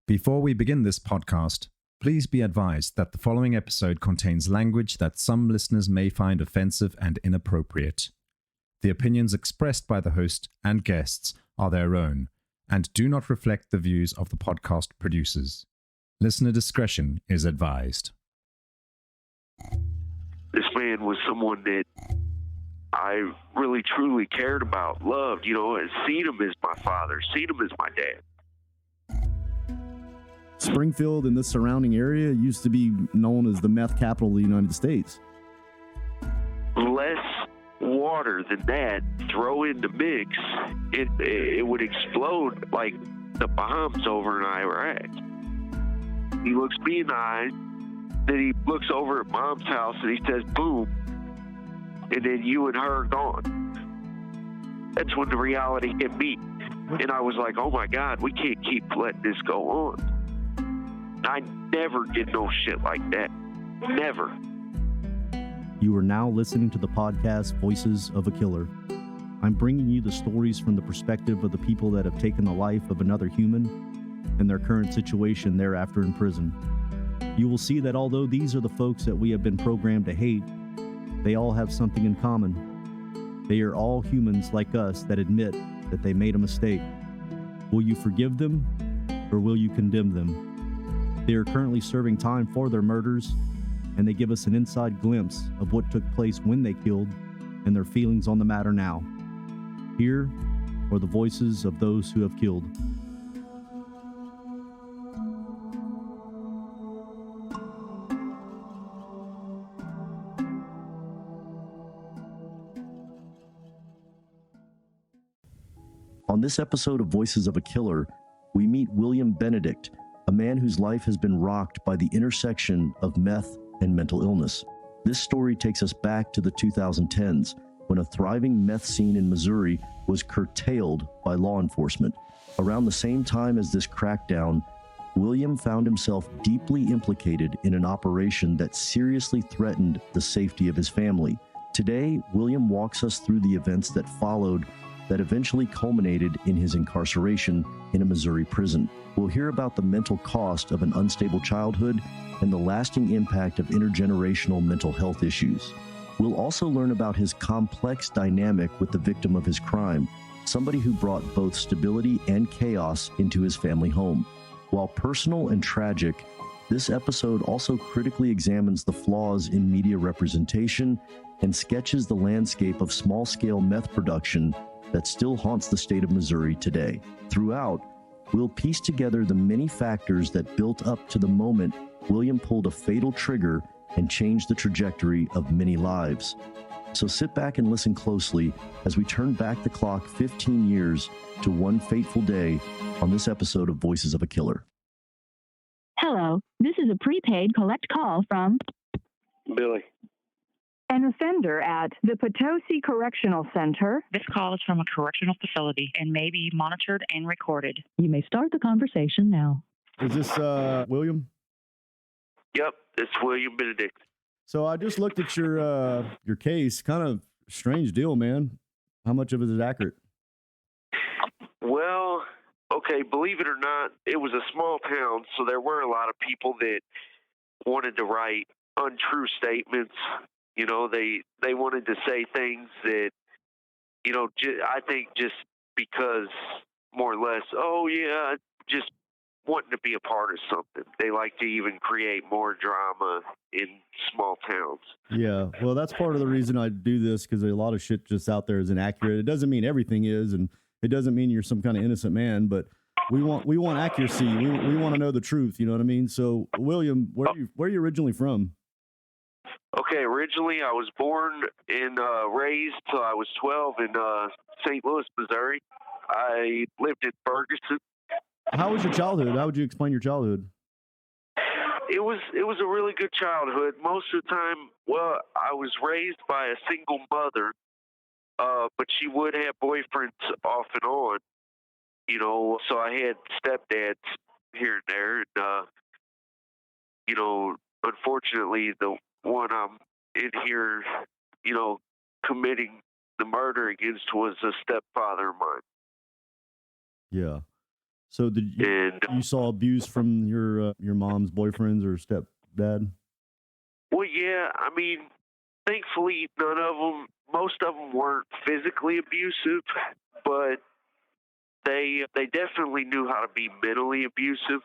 Before we begin this podcast, please be advised that the following episode contains language that some listeners may find offensive and inappropriate. The opinions expressed by the host and guests are their own and do not reflect the views of the podcast producers. Listener discretion is advised. This man was someone that I really truly cared about, loved, and seen him as my father, seen him as my dad. Springfield and the surrounding area used to be known as the meth capital of the United States. Less water than that, throw in the mix, it would explode like the bombs over in Iraq. He looks me in the eye, then he looks over at Mom's house and he says, boom, and then you and her are gone. That's when the reality hit me. And I was like, oh my God, we can't keep letting this go on. I never did no shit like that. Never. You are now listening to the podcast Voices of a Killer. I'm bringing you the stories from the perspective of the people that have taken the life of another human and their current situation thereafter in prison. You will see that although these are the folks that we have been programmed to hate, they all have something in common. They are all humans like us that admit that they made a mistake. Will you forgive them or will you condemn them? They are currently serving time for their murders, and they give us an inside glimpse of what took place when they killed and their feelings on the matter now. Here are the voices of those who have killed. On this episode of Voices of a Killer, we meet William Benedict, a man whose life has been rocked by the intersection of meth and mental illness. This story takes us back to the 2010s, when a thriving meth scene in Missouri was curtailed by law enforcement. Around the same time as this crackdown, William found himself deeply implicated in an operation that seriously threatened the safety of his family. Today, William walks us through the events that followed that eventually culminated in his incarceration in a Missouri prison. We'll hear about the mental cost of an unstable childhood and the lasting impact of intergenerational mental health issues. We'll also learn about his complex dynamic with the victim of his crime, somebody who brought both stability and chaos into his family home. While personal and tragic, this episode also critically examines the flaws in media representation and sketches the landscape of small-scale meth production that still haunts the state of Missouri today. Throughout, we'll piece together the many factors that built up to the moment William pulled a fatal trigger and changed the trajectory of many lives. So sit back and listen closely as we turn back the clock 15 years to one fateful day on this episode of Voices of a Killer. Hello, this is a prepaid collect call from Billy. an offender at the Potosi Correctional Center. This call is from a correctional facility and may be monitored and recorded. You may start the conversation now. Is this William? Yep, it's William Benedict. So I just looked at your case. Kind of strange deal, man. How much of it is accurate? Well, okay, believe it or not, it was a small town, so there were a lot of people that wanted to write untrue statements. They wanted to say things that, I think just because more or less, just wanting to be a part of something. They like to even create more drama in small towns. Yeah, well, that's part of the reason I do this, because a lot of shit just out there is inaccurate. It doesn't mean everything is, and it doesn't mean you're some kind of innocent man, but we want accuracy. We want to know the truth. You know what I mean? So, William, where are you originally from? Okay, originally I was born and raised till I was 12 in St. Louis, Missouri. I lived in Ferguson. How was your childhood? How would you explain your childhood? It was a really good childhood. Most of the time, I was raised by a single mother, but she would have boyfriends off and on, so I had stepdads here and there. And, unfortunately, the one I'm in here, committing the murder against was a stepfather of mine. Yeah. So did you saw abuse from your mom's boyfriends or stepdad? Well, yeah, I mean, thankfully, most of them weren't physically abusive, but they definitely knew how to be mentally abusive.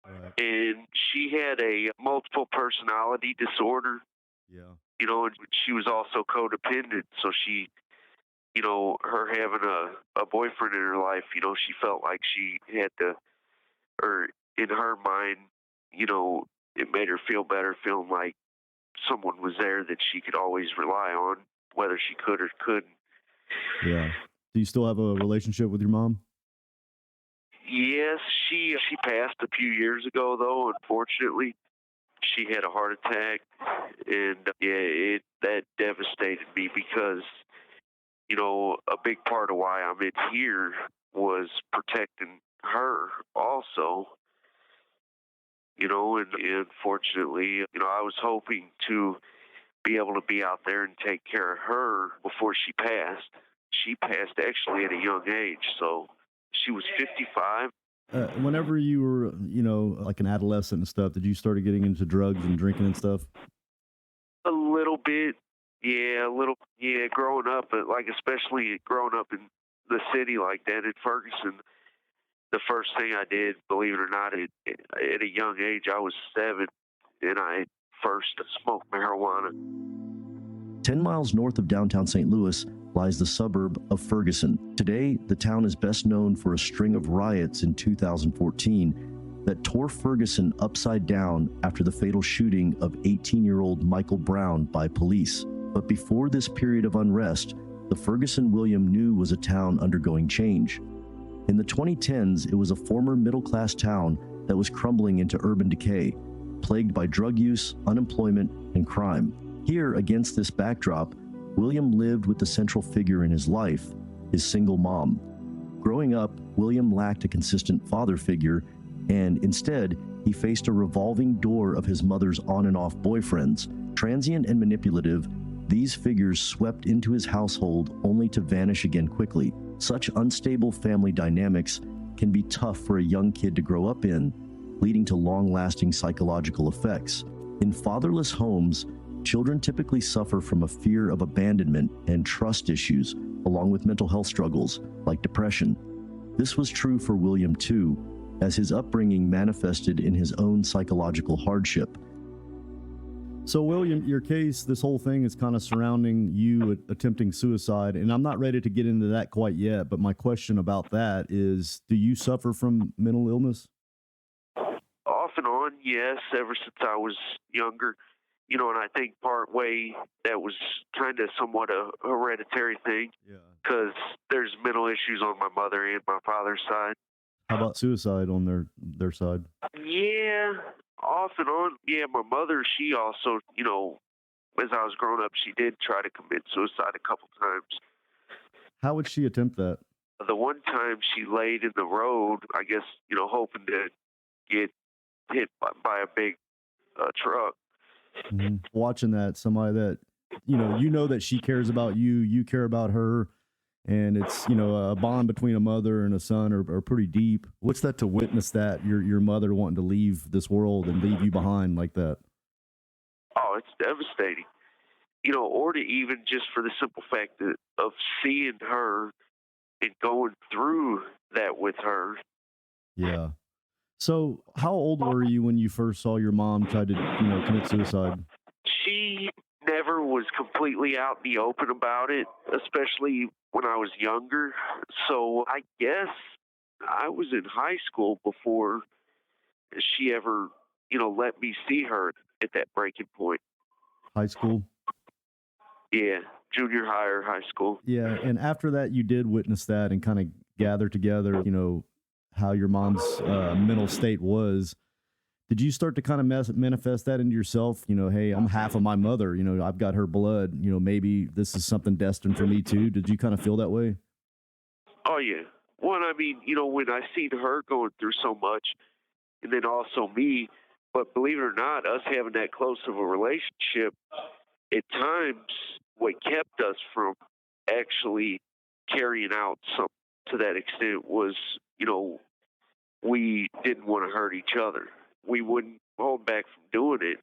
Right. And she had a multiple personality disorder, Yeah. and she was also codependent. So she, her having a boyfriend in her life, she felt like she had to, or in her mind, it made her feel better feeling like someone was there that she could always rely on, whether she could or couldn't. Yeah. Do you still have a relationship with your mom? Yes, she passed a few years ago, though. Unfortunately, she had a heart attack, and yeah, that devastated me because a big part of why I'm in here was protecting her also. And unfortunately, I was hoping to be able to be out there and take care of her before she passed. She passed actually at a young age, so she was 55. Whenever you were, like an adolescent and stuff, did you start getting into drugs and drinking and stuff? A little bit, yeah, growing up, but like especially growing up in the city like that in Ferguson, the first thing I did, believe it or not, at a young age, I was 7, and I first smoked marijuana. 10 miles north of downtown St. Louis lies the suburb of Ferguson. Today, the town is best known for a string of riots in 2014 that tore Ferguson upside down after the fatal shooting of 18-year-old Michael Brown by police. But before this period of unrest, the Ferguson William knew was a town undergoing change. In the 2010s, it was a former middle-class town that was crumbling into urban decay, plagued by drug use, unemployment, and crime. Here, against this backdrop, William lived with the central figure in his life, his single mom. Growing up, William lacked a consistent father figure, and instead, he faced a revolving door of his mother's on and off boyfriends. Transient and manipulative, these figures swept into his household only to vanish again quickly. Such unstable family dynamics can be tough for a young kid to grow up in, leading to long-lasting psychological effects. In fatherless homes, children typically suffer from a fear of abandonment and trust issues, along with mental health struggles like depression. This was true for William too, as his upbringing manifested in his own psychological hardship. So, William, your case, this whole thing is kind of surrounding you attempting suicide, and I'm not ready to get into that quite yet, but my question about that is, do you suffer from mental illness? Off and on, yes, ever since I was younger. And I think part way that was kind of somewhat a hereditary thing. Yeah. Because there's mental issues on my mother and my father's side. How about suicide on their side? Yeah, off and on. Yeah, my mother, she also, as I was growing up, she did try to commit suicide a couple times. How would she attempt that? The one time she laid in the road, I guess, hoping to get hit by a big truck. Mm-hmm. Watching that, somebody that, you know that she cares about you, you care about her, and it's, a bond between a mother and a son are pretty deep. What's that to witness that, your mother wanting to leave this world and leave you behind like that? Oh, it's devastating. Or to even just for the simple fact of seeing her and going through that with her. Yeah. So how old were you when you first saw your mom try to, commit suicide? She never was completely out in the open about it, especially when I was younger. So I guess I was in high school before she ever, let me see her at that breaking point. High school? Yeah, junior high or high school. Yeah, and after that, you did witness that and kind of gather together, how your mom's mental state was. Did you start to kind of manifest that into yourself? Hey, I'm half of my mother. I've got her blood. Maybe this is something destined for me too. Did you kind of feel that way? Oh, yeah. Well, I mean, when I seen her going through so much, and then also me, but believe it or not, us having that close of a relationship, at times, what kept us from actually carrying out some to that extent was, we didn't want to hurt each other. We wouldn't hold back from doing it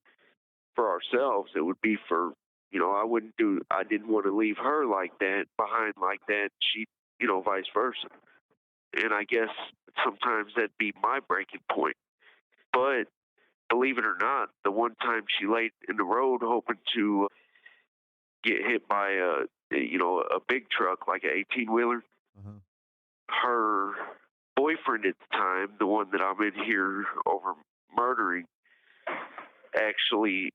for ourselves. It would be for, I didn't want to leave her like that, behind like that. She, vice versa. And I guess sometimes that'd be my breaking point. But believe it or not, the one time she laid in the road hoping to get hit by a big truck, like an 18-wheeler, her boyfriend at the time, the one that I'm in here over murdering, actually,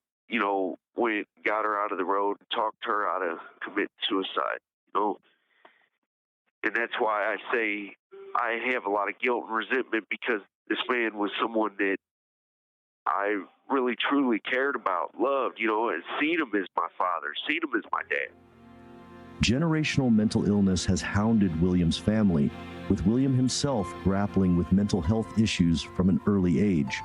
went, got her out of the road and talked her out of committing suicide, And that's why I say I have a lot of guilt and resentment, because this man was someone that I really, truly cared about, loved, and seen him as my father, seen him as my dad. Generational mental illness has hounded William's family, with William himself grappling with mental health issues from an early age.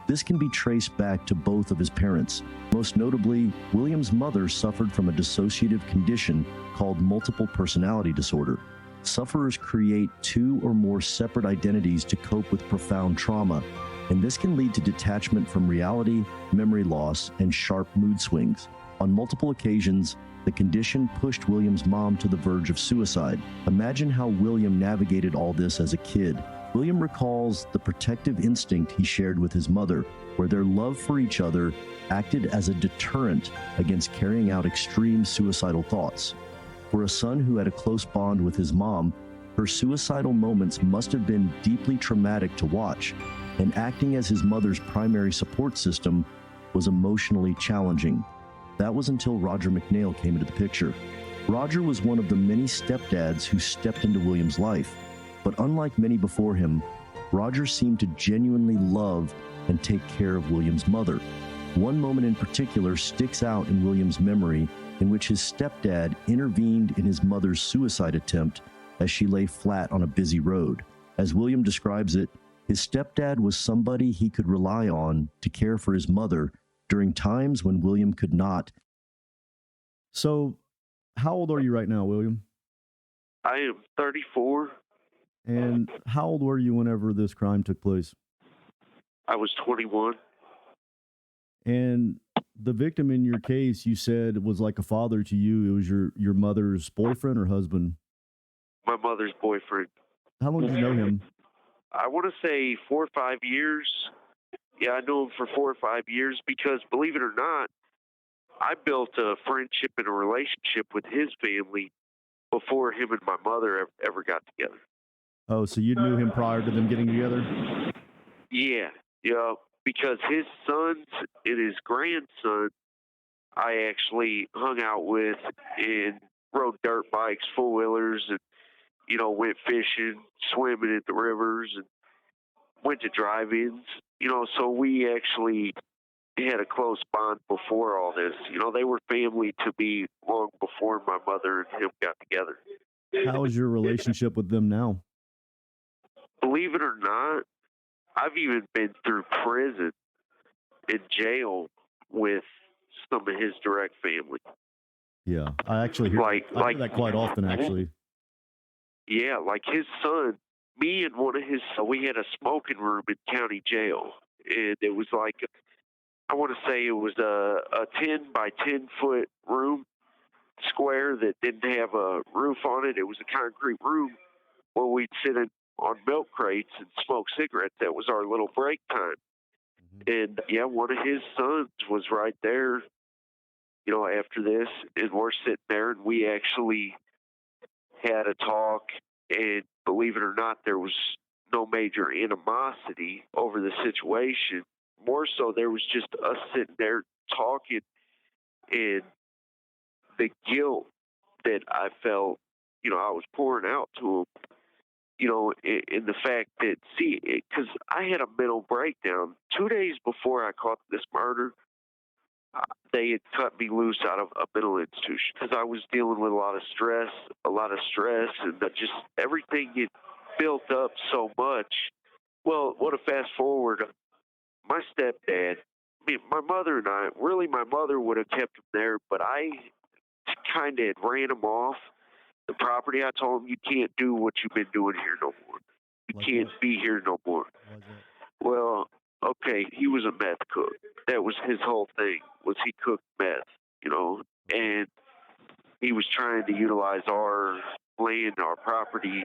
This can be traced back to both of his parents. Most notably, William's mother suffered from a dissociative condition called multiple personality disorder. Sufferers create two or more separate identities to cope with profound trauma, and this can lead to detachment from reality, memory loss, and sharp mood swings. On multiple occasions, the condition pushed William's mom to the verge of suicide. Imagine how William navigated all this as a kid. William recalls the protective instinct he shared with his mother, where their love for each other acted as a deterrent against carrying out extreme suicidal thoughts. For a son who had a close bond with his mom, her suicidal moments must have been deeply traumatic to watch, and acting as his mother's primary support system was emotionally challenging. That was until Roger McNeil came into the picture. Roger was one of the many stepdads who stepped into William's life, but unlike many before him, Roger seemed to genuinely love and take care of William's mother. One moment in particular sticks out in William's memory, in which his stepdad intervened in his mother's suicide attempt as she lay flat on a busy road. As William describes it, his stepdad was somebody he could rely on to care for his mother during times when William could not. So, how old are you right now, William? I am 34. And how old were you whenever this crime took place? I was 21. And the victim in your case, you said, was like a father to you. It was your mother's boyfriend or husband? My mother's boyfriend. How long did you know him? I want to say 4 or 5 years. Yeah, I knew him for 4 or 5 years because, believe it or not, I built a friendship and a relationship with his family before him and my mother ever got together. Oh, so you knew him prior to them getting together? Yeah, because his sons and his grandson I actually hung out with and rode dirt bikes, four-wheelers, and, went fishing, swimming at the rivers, and went to drive-ins. So we actually had a close bond before all this. They were family to me long before my mother and him got together. How is your relationship with them now? Believe it or not, I've even been through prison and jail with some of his direct family. Yeah, I actually hear, I hear that quite often, actually. Yeah, like his son, me and one of his sons, we had a smoking room in county jail. And it was like, I want to say it was a 10 by 10 foot room, square, that didn't have a roof on it. It was a concrete room where we'd sit on milk crates and smoke cigarettes. That was our little break time. And yeah, one of his sons was right there, after this, and we're sitting there, and we actually had a talk, and believe it or not, there was no major animosity over the situation. More so, there was just us sitting there talking, and the guilt that I felt, I was pouring out to him, in the fact that, because I had a mental breakdown 2 days before I caught this murder. They had cut me loose out of a mental institution because I was dealing with a lot of stress, and just everything had built up so much. Well, what a fast forward. My stepdad, my mother and I, really my mother would have kept him there, but I kind of ran him off the property. I told him, you can't do what you've been doing here no more. You Like can't what? be here no more. Why is that? Well, okay, he was a meth cook. That was his whole thing, was he cooked meth, and he was trying to utilize our land, our property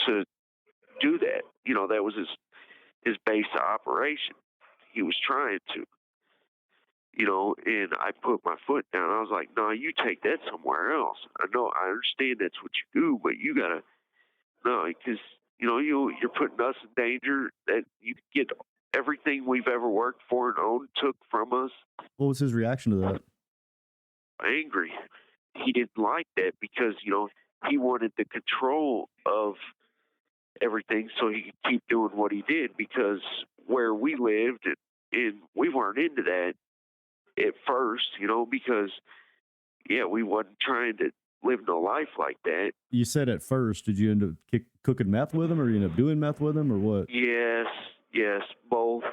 to do that. That was his base of operation. He was trying to, and I put my foot down. I was like, no, you take that somewhere else. I know, I understand that's what you do, but you gotta, no, because, you're putting us in danger that you could get everything we've ever worked for and owned took from us. What was his reaction to that? Angry. He didn't like that because, he wanted the control of everything so he could keep doing what he did, because where we lived, and we weren't into that at first, because, yeah, we wasn't trying to live no life like that. You said at first, did you end up cooking meth with him, or you end up doing meth with him, or what? Yes, both.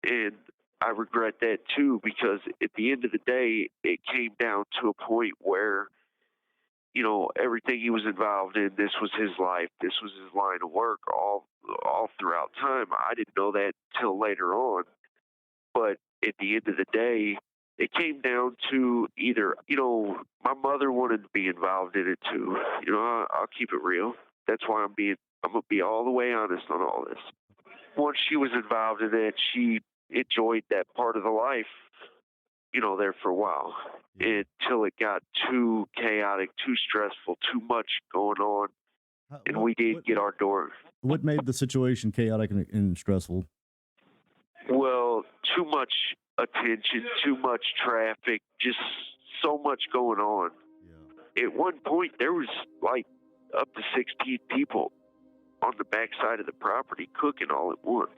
And I regret that too, because at the end of the day, it came down to a point where, everything he was involved in, this was his life, this was his line of work all throughout time. I didn't know that till later on. But at the end of the day, it came down to either, my mother wanted to be involved in it too. I'll keep it real. That's why I'm going to be all the way honest on all this. Once she was involved in it, she enjoyed that part of the life, there for a while, until it got too chaotic, too stressful, too much going on. And we did get our door. What made the situation chaotic and stressful? Well, too much attention, too much traffic, just so much going on. Yeah. At one point, there was like up to 16 people on the backside of the property cooking all at once.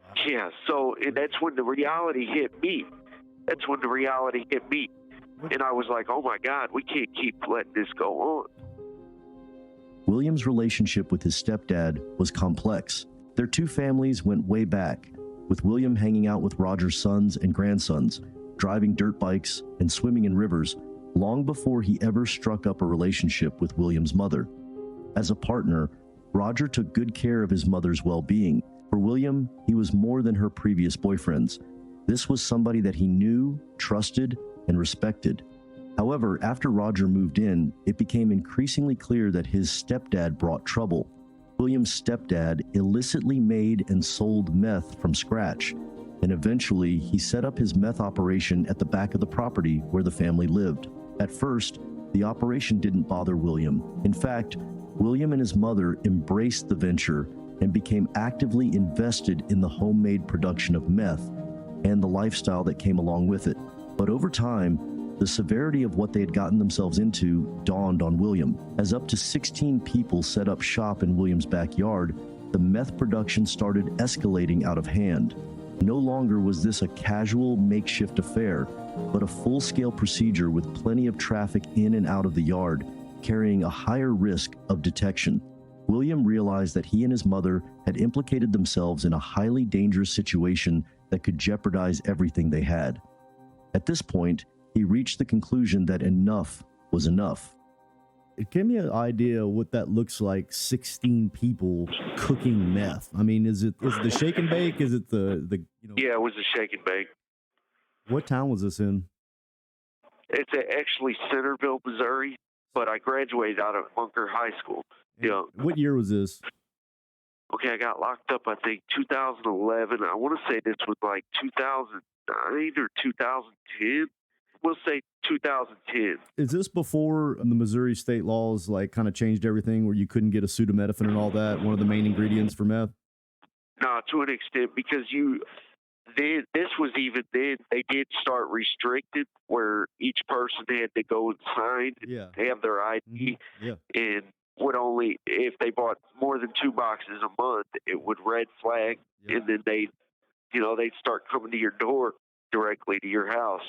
Wow. Yeah, so and that's when the reality hit me. And I was like, oh my God, we can't keep letting this go on. William's relationship with his stepdad was complex. Their two families went way back, with William hanging out with Roger's sons and grandsons, driving dirt bikes and swimming in rivers, long before he ever struck up a relationship with William's mother. As a partner, Roger took good care of his mother's well-being. For William, he was more than her previous boyfriends. This was somebody that he knew, trusted, and respected. However, after Roger moved in, it became increasingly clear that his stepdad brought trouble. William's stepdad illicitly made and sold meth from scratch, and eventually he set up his meth operation at the back of the property where the family lived. At first, the operation didn't bother William. In fact, William and his mother embraced the venture and became actively invested in the homemade production of meth and the lifestyle that came along with it. But over time, the severity of what they had gotten themselves into dawned on William. As up to 16 people set up shop in William's backyard, the meth production started escalating out of hand. No longer was this a casual makeshift affair, but a full-scale procedure with plenty of traffic in and out of the yard, carrying a higher risk of detection. William realized that he and his mother had implicated themselves in a highly dangerous situation that could jeopardize everything they had. At this point, he reached the conclusion that enough was enough. Give me an idea what that looks like, 16 people cooking meth. I mean, is it the shake and bake? Is it the Yeah, it was a shake and bake. What town was this in? It's actually Centerville, Missouri, but I graduated out of Bunker High School. Yeah. What year was this? Okay, I got locked up, I think, 2011. I want to say this was like 2009 or 2010. We'll say 2010. Is this before the Missouri state laws like kind of changed everything where you couldn't get acetaminophen and all that, one of the main ingredients for meth? No, to an extent, because this was even then, they did start restricted where each person had to go and sign and have their ID. Mm-hmm. Yeah. And would only, if they bought more than 2 boxes a month, it would red flag. Yeah. And then they'd start coming to your door directly to your house,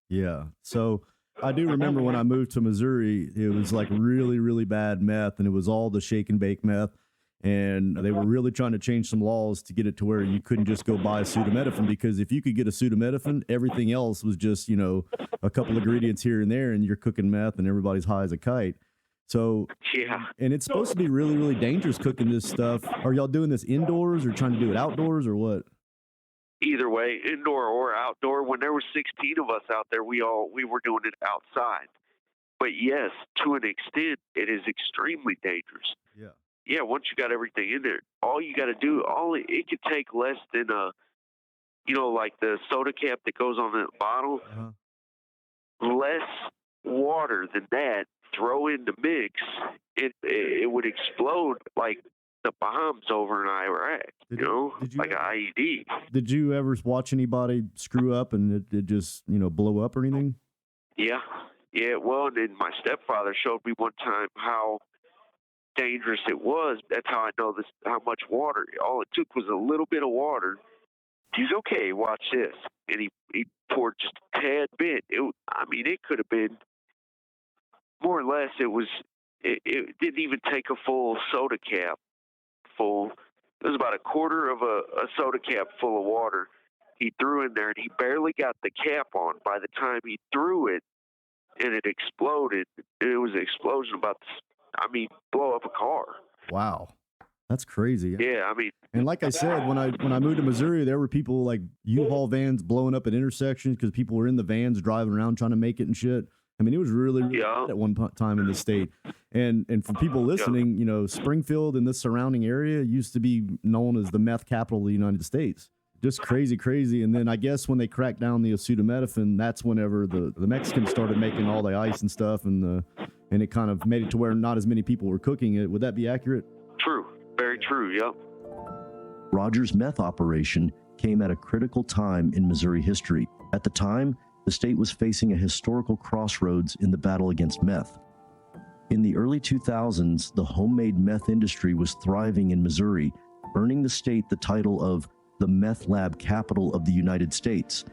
Yeah. So I do remember when I moved to Missouri, it was like really, really bad meth, and it was all the shake and bake meth. And they were really trying to change some laws to get it to where you couldn't just go buy acetaminophen, because if you could get acetaminophen, everything else was just, a couple ingredients here and there, and you're cooking meth and everybody's high as a kite. So, Yeah. and it's supposed to be really, really dangerous cooking this stuff. Are y'all doing this indoors or trying to do it outdoors or what? Either way, indoor or outdoor. When there were 16 of us out there, we were doing it outside. But yes, to an extent, it is extremely dangerous. Yeah. Yeah, once you got everything in there, all you got to do, it could take less than like the soda cap that goes on the bottle, less water than that. Throw in the mix, it would explode like the bombs over in Iraq. Did you like ever, an IED. Did you ever watch anybody screw up and it just blow up or anything? Yeah. Well, and then my stepfather showed me one time how dangerous it was. That's how I know how much water. All it took was a little bit of water. He's okay. Watch this, and he poured just a tad bit. It could have been more or less. It didn't even take a full soda cap full. It was about a quarter of a soda cap full of water. He threw in there, and he barely got the cap on. By the time he threw it, and it exploded. It was an explosion blow up a car. Wow. That's crazy. Yeah, and like I said, when I moved to Missouri, there were people like U-Haul vans blowing up at intersections because people were in the vans driving around trying to make it and shit. It was really, really bad at one time in the state. And for people listening, Springfield and the surrounding area used to be known as the meth capital of the United States. Just crazy. And then I guess when they cracked down the acetaminophen, that's whenever the Mexicans started making all the ice and stuff, and it kind of made it to where not as many people were cooking it. Would that be accurate? True. Very true, yep. Rogers' meth operation came at a critical time in Missouri history. At the time, the state was facing a historical crossroads in the battle against meth. In the early 2000s, the homemade meth industry was thriving in Missouri, earning the state the title of the meth lab capital of the United States.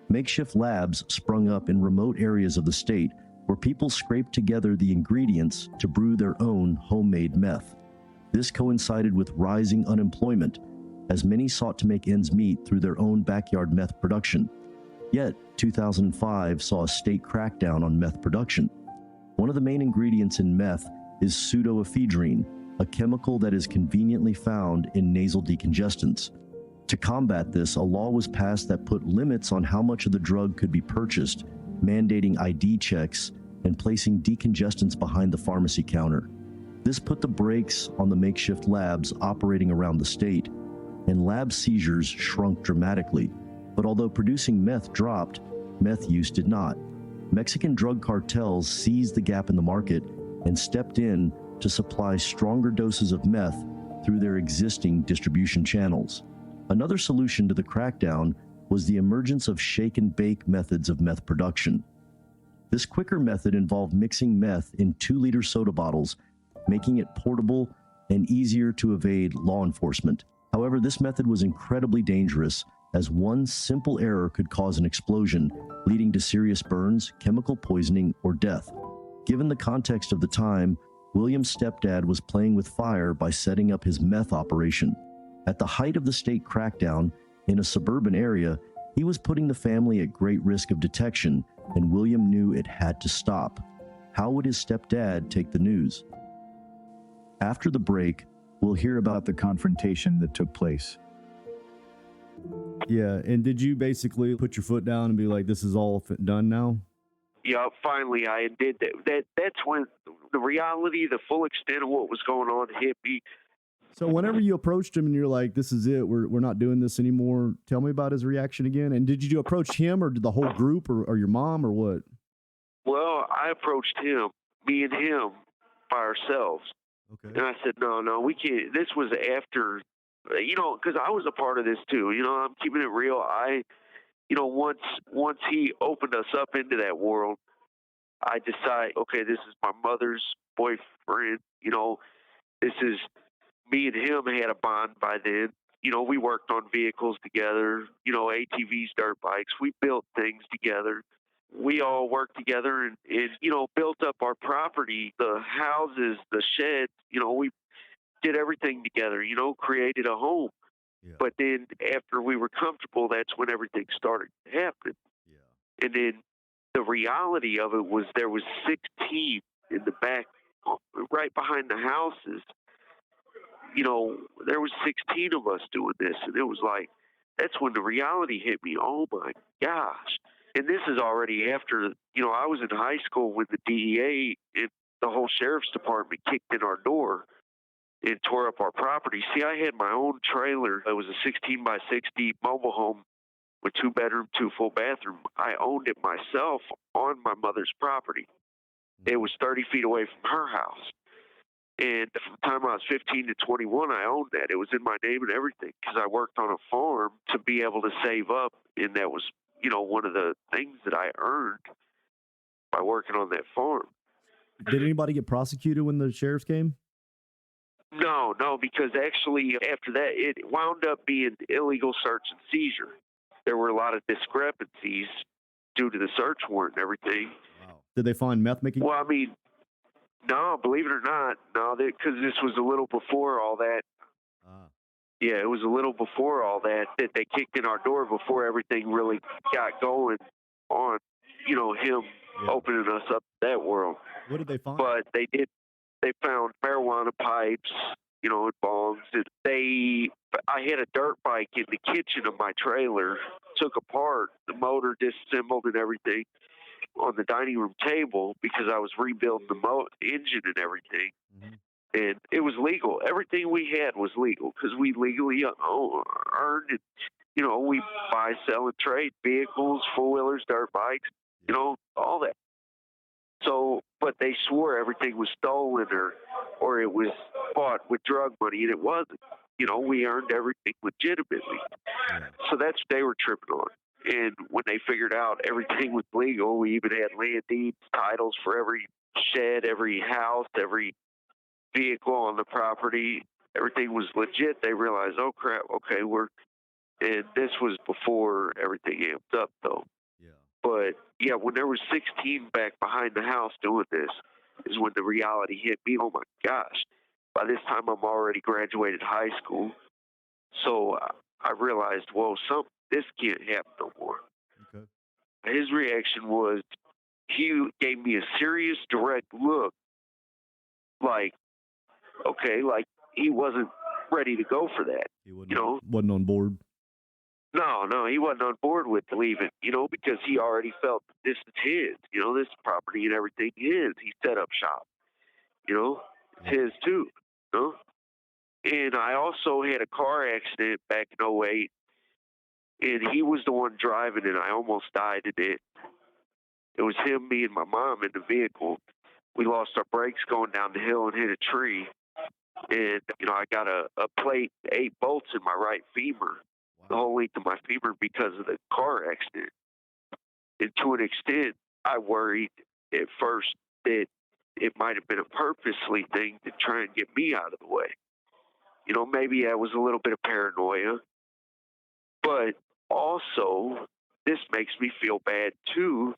Makeshift labs sprung up in remote areas of the state where people scraped together the ingredients to brew their own homemade meth. This coincided with rising unemployment, as many sought to make ends meet through their own backyard meth production. Yet, 2005 saw a state crackdown on meth production. One of the main ingredients in meth is pseudoephedrine, a chemical that is conveniently found in nasal decongestants. To combat this, a law was passed that put limits on how much of the drug could be purchased, mandating ID checks and placing decongestants behind the pharmacy counter. This put the brakes on the makeshift labs operating around the state, and lab seizures shrunk dramatically. But although producing meth dropped, meth use did not. Mexican drug cartels seized the gap in the market and stepped in to supply stronger doses of meth through their existing distribution channels. Another solution to the crackdown was the emergence of shake and bake methods of meth production. This quicker method involved mixing meth in 2-liter soda bottles, making it portable and easier to evade law enforcement. However, this method was incredibly dangerous, as one simple error could cause an explosion, leading to serious burns, chemical poisoning, or death. Given the context of the time, William's stepdad was playing with fire by setting up his meth operation. At the height of the state crackdown, in a suburban area, he was putting the family at great risk of detection, and William knew it had to stop. How would his stepdad take the news? After the break, we'll hear about the confrontation that took place. Yeah, and did you basically put your foot down and be like, this is all done now? Yeah, finally I did that. That's when the reality, the full extent of what was going on hit me. So whenever you approached him and you're like, this is it, we're not doing this anymore, tell me about his reaction again. And did you approach him or did the whole group or your mom or what? Well, I approached him, me and him, by ourselves. Okay. And I said, no, we can't. This was after, because I was a part of this too. I'm keeping it real. Once he opened us up into that world, I decided, okay, this is my mother's boyfriend. This is me and him had a bond by then. We worked on vehicles together, ATVs, dirt bikes. We built things together. We all worked together and built up our property, the houses, the sheds. We did everything together, created a home. Yeah. But then after we were comfortable, that's when everything started happening. Yeah. And then the reality of it was there was 16 in the back right behind the houses, you know, there was 16 of us doing this, and it was like, that's when the reality hit me. Oh my gosh. And this is already after, you know, I was in high school when the DEA and the whole sheriff's department kicked in our door and tore up our property. See, I had my own trailer. It was a 16 by 60 mobile home with 2 bedroom, 2 full bathroom. I owned it myself on my mother's property. It was 30 feet away from her house. And from the time I was 15 to 21, I owned that. It was in my name and everything because I worked on a farm to be able to save up. And that was, you know, one of the things that I earned by working on that farm. Did anybody get prosecuted when the sheriffs came? No, because actually after that, it wound up being illegal search and seizure. There were a lot of discrepancies due to the search warrant and everything. Wow. Did they find meth making? Well, I mean, no, believe it or not, no, because this was a little before all that. Yeah, it was a little before all that they kicked in our door before everything really got going on, you know, him opening us up to that world. What did they find? But they found marijuana pipes, you know, and bongs. I had a dirt bike in the kitchen of my trailer, took apart, the motor disassembled and everything on the dining room table because I was rebuilding the engine and everything. Mm-hmm. And it was legal. Everything we had was legal because we legally earned it. You know, we buy, sell, and trade vehicles, four-wheelers, dirt bikes, you know, all that. So, but they swore everything was stolen or it was bought with drug money, and it wasn't. You know, we earned everything legitimately. Yeah. So that's what they were tripping on. And when they figured out everything was legal, we even had land deeds, titles for every shed, every house, every vehicle on the property. Everything was legit. They realized, oh crap, okay, and this was before everything amped up though. Yeah. But yeah, when there was 16 back behind the house doing this is when the reality hit me. Oh my gosh. By this time I'm already graduated high school. So I realized, well, this can't happen no more. Okay. His reaction was he gave me a serious, direct look, like, okay, like he wasn't ready to go for that. He wasn't on board. No, he wasn't on board with leaving, you know, because he already felt this is his, you know, this property and everything is. He set up shop, you know, it's his too, you know. And I also had a car accident back in '08, and he was the one driving it. I almost died in it. It was him, me, and my mom in the vehicle. We lost our brakes going down the hill and hit a tree. And, you know, I got a plate, 8 bolts in my right femur, the whole length of my femur because of the car accident. And to an extent, I worried at first that it might have been a purposely thing to try and get me out of the way. You know, maybe that was a little bit of paranoia. But also, this makes me feel bad, too,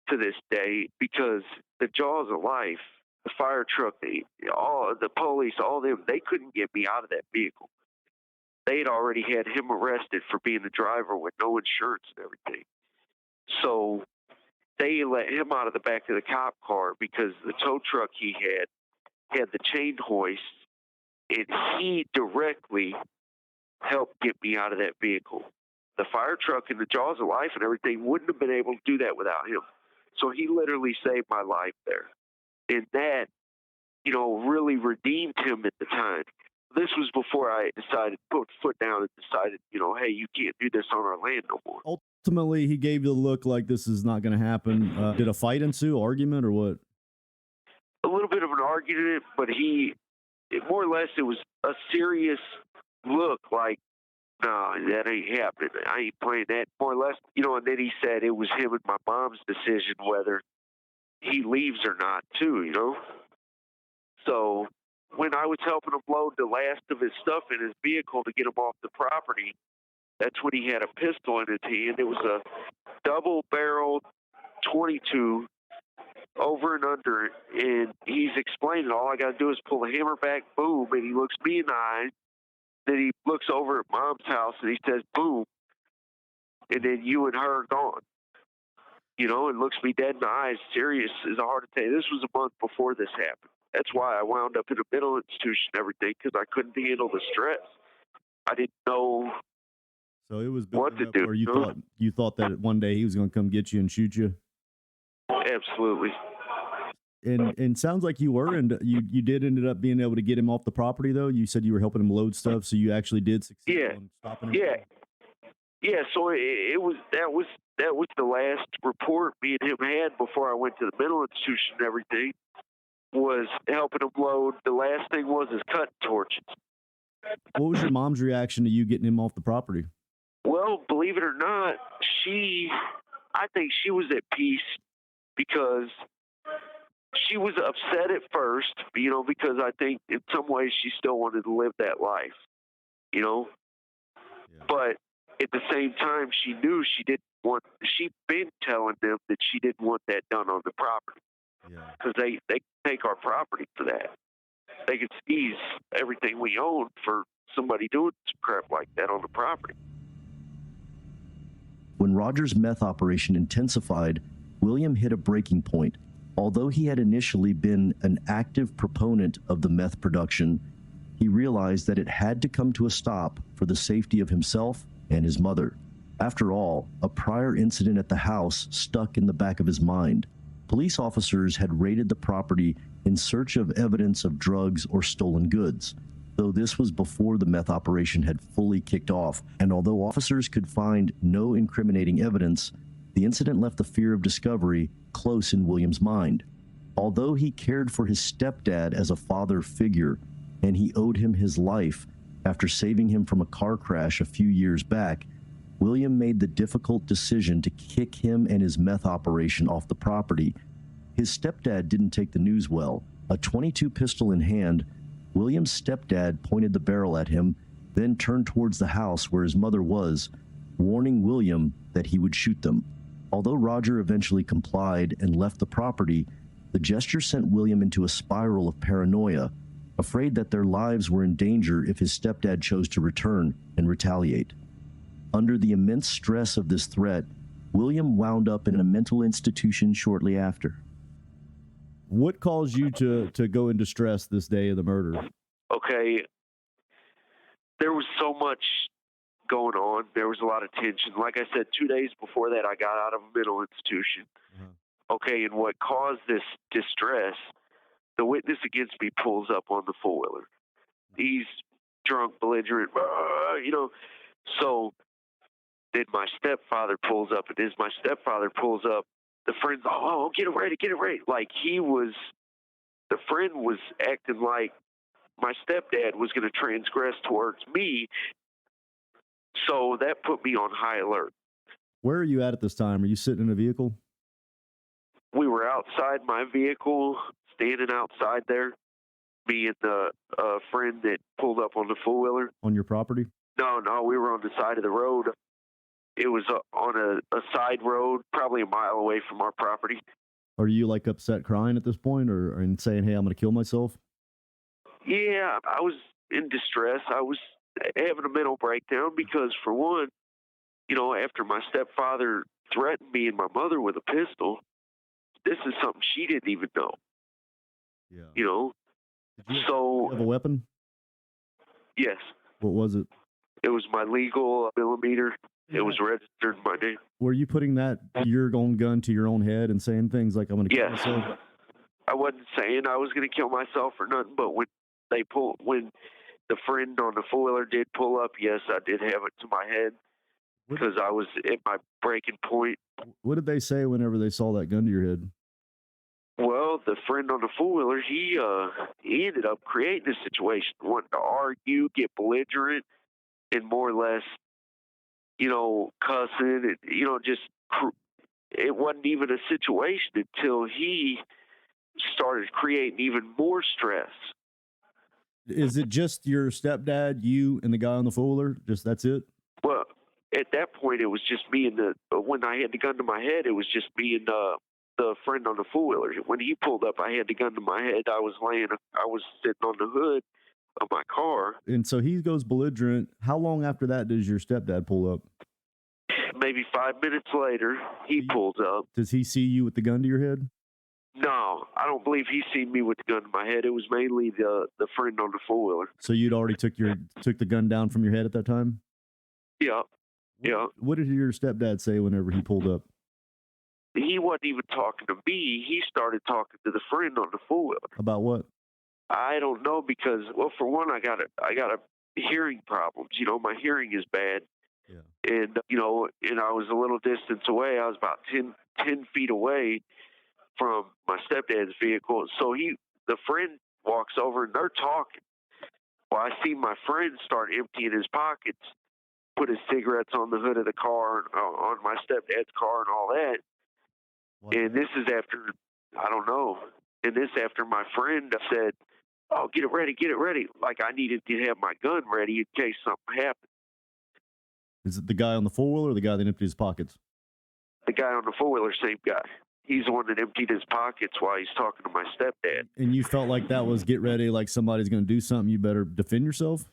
to this day, because the jaws of life, the fire truck, the police, all them, they couldn't get me out of that vehicle. They had already had him arrested for being the driver with no insurance and everything. So they let him out of the back of the cop car because the tow truck he had the chain hoist, and he directly helped get me out of that vehicle. The fire truck and the jaws of life and everything wouldn't have been able to do that without him. So he literally saved my life there. And that, you know, really redeemed him at the time. This was before I decided to put foot down and decided, you know, hey, you can't do this on our land no more. Ultimately, he gave you the look like this is not going to happen. Did a fight ensue, argument, or what? A little bit of an argument, but more or less, it was a serious look like, no, that ain't happening. I ain't playing that. More or less, you know, and then he said it was him and my mom's decision whether he leaves or not, too, you know? So when I was helping him load the last of his stuff in his vehicle to get him off the property, that's when he had a pistol in his hand. It was a double-barreled .22 over and under, and he's explaining, all I got to do is pull the hammer back, boom, and he looks me in the eye. Then he looks over at Mom's house, and he says, boom, and then you and her are gone. You know, and looks me dead in the eyes, serious as a heart attack. This was a month before this happened. That's why I wound up in a mental institution and everything, because I couldn't handle the stress. I didn't know. So it was What building to up do, where huh? you thought that one day he was going to come get you and shoot you. Absolutely. And sounds like you were, and you did ended up being able to get him off the property, though. You said you were helping him load stuff, so you actually did succeed Yeah. on stopping him. Yeah. So it was that was the last report me and him had before I went to the mental institution and everything, was helping him load. The last thing was his cutting torches. What was your mom's reaction to you getting him off the property? Well, believe it or not, I think she was at peace, because she was upset at first, because I think in some ways she still wanted to live that life, Yeah. But at the same time, she knew she'd been telling them that she didn't want that done on the property, because they take our property for that. They could seize everything we own for somebody doing some crap like that on the property. When Roger's meth operation intensified, William hit a breaking point. Although he had initially been an active proponent of the meth production, he realized that it had to come to a stop for the safety of himself and his mother. After all, a prior incident at the house stuck in the back of his mind. Police officers had raided the property in search of evidence of drugs or stolen goods, though this was before the meth operation had fully kicked off, and although officers could find no incriminating evidence, the incident left the fear of discovery close in William's mind. Although he cared for his stepdad as a father figure, and he owed him his life after saving him from a car crash a few years back, William made the difficult decision to kick him and his meth operation off the property. His stepdad didn't take the news well. A .22 pistol in hand, William's stepdad pointed the barrel at him, then turned towards the house where his mother was, warning William that he would shoot them. Although Roger eventually complied and left the property, the gesture sent William into a spiral of paranoia, afraid that their lives were in danger if his stepdad chose to return and retaliate. Under the immense stress of this threat, William wound up in a mental institution shortly after. What caused you to go into stress this day of the murder? Okay, there was so much going on. There was a lot of tension. Like I said, 2 days before that, I got out of a mental institution. Okay, and what caused this distress, the witness against me pulls up on the four-wheeler. He's drunk, belligerent, so then my stepfather pulls up, and as my stepfather pulls up, the friend's, oh, get it ready. Like the friend was acting like my stepdad was going to transgress towards me. So that put me on high alert. Where are you at this time? Are you sitting in a vehicle? We were outside my vehicle, standing outside there, me and the friend that pulled up on the four-wheeler. On your property? No, we were on the side of the road. It was on a side road, probably a mile away from our property. Are you like upset crying at this point or and saying, hey, I'm going to kill myself? Yeah, I was in distress. I was having a mental breakdown because, for one, after my stepfather threatened me and my mother with a pistol, this is something she didn't even know. Yeah. Did you have a weapon? Yes. What was it? It was my legal millimeter. It was registered in my name. Were you putting your own gun to your own head and saying things like, I'm going to kill myself? I wasn't saying I was going to kill myself or nothing, but when the friend on the four-wheeler did pull up, yes, I did have it to my head because I was at my breaking point. What did they say whenever they saw that gun to your head? Well, the friend on the four-wheeler, he ended up creating a situation, wanting to argue, get belligerent, and more or less, cussing, and, it wasn't even a situation until he started creating even more stress. Is it just your stepdad, you, and the guy on the four-wheeler? Just that's it? Well, at that point, it was just me and when I had the gun to my head, it was just me and the friend on the four-wheeler. When he pulled up, I had the gun to my head. I was sitting on the hood of my car. And so he goes belligerent. How long after that does your stepdad pull up? Maybe 5 minutes later, he pulls up. Does he see you with the gun to your head? No, I don't believe he seen me with the gun in my head. It was mainly the friend on the four-wheeler. So you'd already took the gun down from your head at that time? Yeah, yeah. What did your stepdad say whenever he pulled up? He wasn't even talking to me. He started talking to the friend on the four-wheeler. About what? I don't know because, well, for one, I got a hearing problems. You know, my hearing is bad. Yeah. And, you know, and I was a little distance away. I was about 10 feet away from my stepdad's vehicle. So the friend walks over and they're talking. Well, I see my friend start emptying his pockets, put his cigarettes on the hood of the car, on my stepdad's car and all that. What? And this is after, I don't know. And this after my friend said, "Oh, get it ready, get it ready." Like I needed to have my gun ready in case something happened. Is it the guy on the four-wheeler or the guy that emptied his pockets? The guy on the four-wheeler, same guy. He's the one that emptied his pockets while he's talking to my stepdad. And you felt like that was get ready, like somebody's going to do something, you better defend yourself?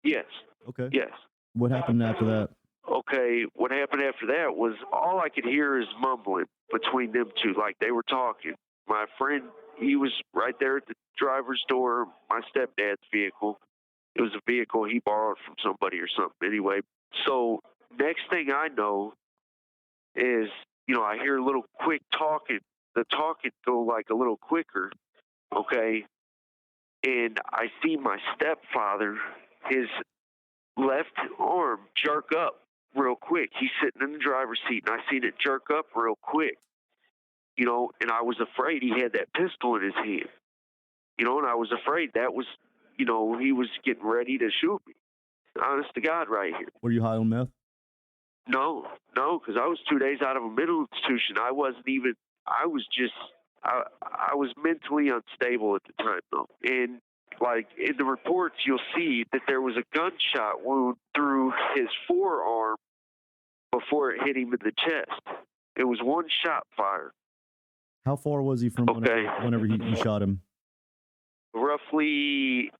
Yes. Okay. Yes. What happened after that? Okay, what happened after that was all I could hear is mumbling between them two, like they were talking. My friend, he was right there at the driver's door, my stepdad's vehicle. It was a vehicle he borrowed from somebody or something. Anyway, so next thing I know is, you know, I hear a little quick talking. The talking go like a little quicker, okay? And I see my stepfather, his left arm jerk up real quick. He's sitting in the driver's seat, and I seen it jerk up real quick. You know, and I was afraid he had that pistol in his hand. You know, and I was afraid that was, you know, he was getting ready to shoot me. Honest to God, right here. Were you high on meth? No, because I was 2 days out of a mental institution. I was mentally unstable at the time, though. And, like, in the reports, you'll see that there was a gunshot wound through his forearm before it hit him in the chest. It was one shot fired. How far was he from whenever you shot him? Roughly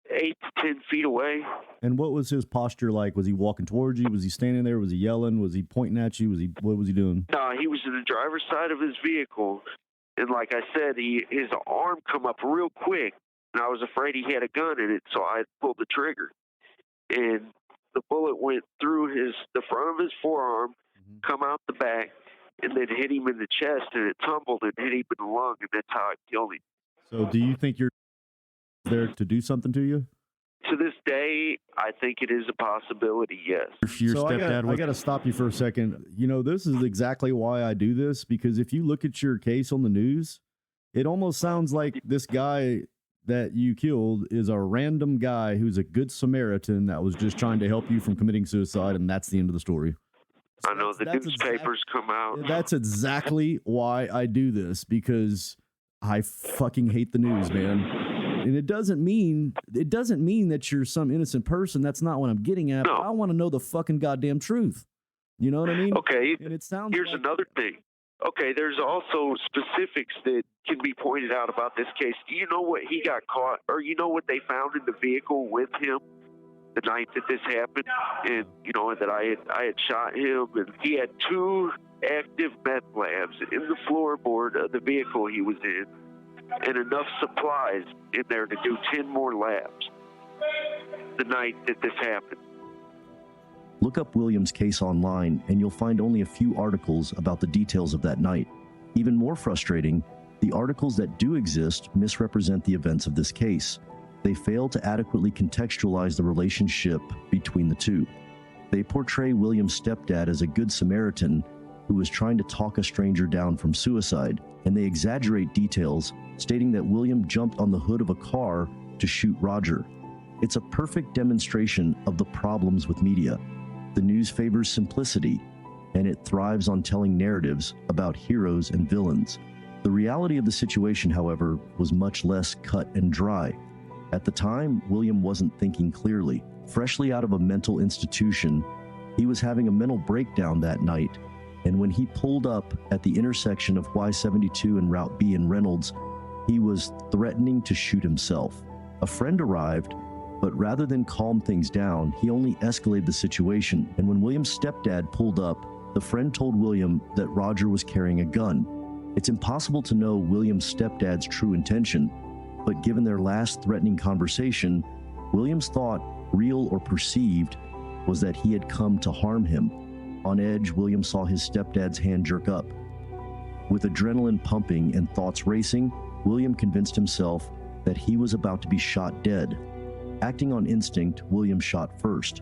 8 to 10 feet away. And what was his posture like? Was he walking towards you? Was he standing there? Was he yelling? Was he pointing at you? What was he doing? No, he was in the driver's side of his vehicle. And like I said, his arm come up real quick. And I was afraid he had a gun in it, so I pulled the trigger. And the bullet went through the front of his forearm, come out the back, and then hit him in the chest, and it tumbled and hit him in the lung, and that's how I killed him. So do you think you're there to do something to you? To this day, I think it is a possibility, yes. Your stepdad I got to stop you for a second. You know, this is exactly why I do this, because if you look at your case on the news, it almost sounds like this guy that you killed is a random guy who's a good Samaritan that was just trying to help you from committing suicide, and that's the end of the story. So I know the newspapers come out. That's exactly why I do this, because I fucking hate the news, man. And it doesn't mean that you're some innocent person. That's not what I'm getting at. No. I want to know the fucking goddamn truth. You know what I mean? Okay. And it sounds Here's another thing. Okay, there's also specifics that can be pointed out about this case. Do you know what he got caught, or you know what they found in the vehicle with him the night that this happened? And you know that I had shot him, and he had 2 active meth labs in the floorboard of the vehicle he was in, and enough supplies in there to do 10 more labs the night that this happened. Look up William's case online and you'll find only a few articles about the details of that night. Even more frustrating, the articles that do exist misrepresent the events of this case. They fail to adequately contextualize the relationship between the two. They portray William's stepdad as a good Samaritan who was trying to talk a stranger down from suicide, and they exaggerate details, stating that William jumped on the hood of a car to shoot Roger. It's a perfect demonstration of the problems with media. The news favors simplicity, and it thrives on telling narratives about heroes and villains. The reality of the situation, however, was much less cut and dry. At the time, William wasn't thinking clearly. Freshly out of a mental institution, he was having a mental breakdown that night, and when he pulled up at the intersection of Y-72 and Route B in Reynolds, he was threatening to shoot himself. A friend arrived, but rather than calm things down, he only escalated the situation, and when William's stepdad pulled up, the friend told William that Roger was carrying a gun. It's impossible to know William's stepdad's true intention, but given their last threatening conversation, William's thought, real or perceived, was that he had come to harm him. On edge, William saw his stepdad's hand jerk up. With adrenaline pumping and thoughts racing, William convinced himself that he was about to be shot dead. Acting on instinct, William shot first.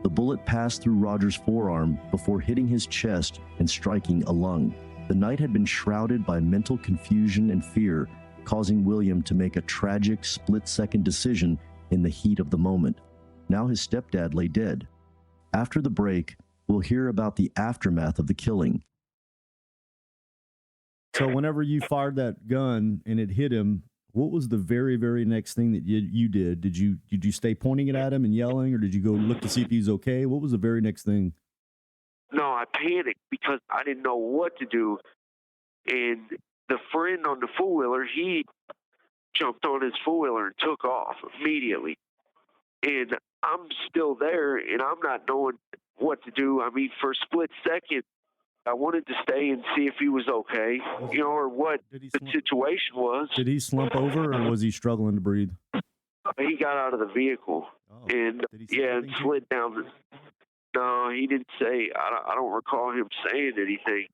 The bullet passed through Roger's forearm before hitting his chest and striking a lung. The night had been shrouded by mental confusion and fear, causing William to make a tragic split-second decision in the heat of the moment. Now his stepdad lay dead. After the break, we'll hear about the aftermath of the killing. So whenever you fired that gun and it hit him, what was the very, very next thing that you did? Did you stay pointing it at him and yelling, or did you go look to see if he's okay? What was the very next thing? No, I panicked because I didn't know what to do. And the friend on the four-wheeler, he jumped on his four-wheeler and took off immediately. And I'm still there, and I'm not knowing what to do. I mean, for a split second, I wanted to stay and see if he was okay, or what the situation was. Did he slump over, or was he struggling to breathe? He got out of the vehicle and slid down. No, he didn't say. I don't recall him saying anything,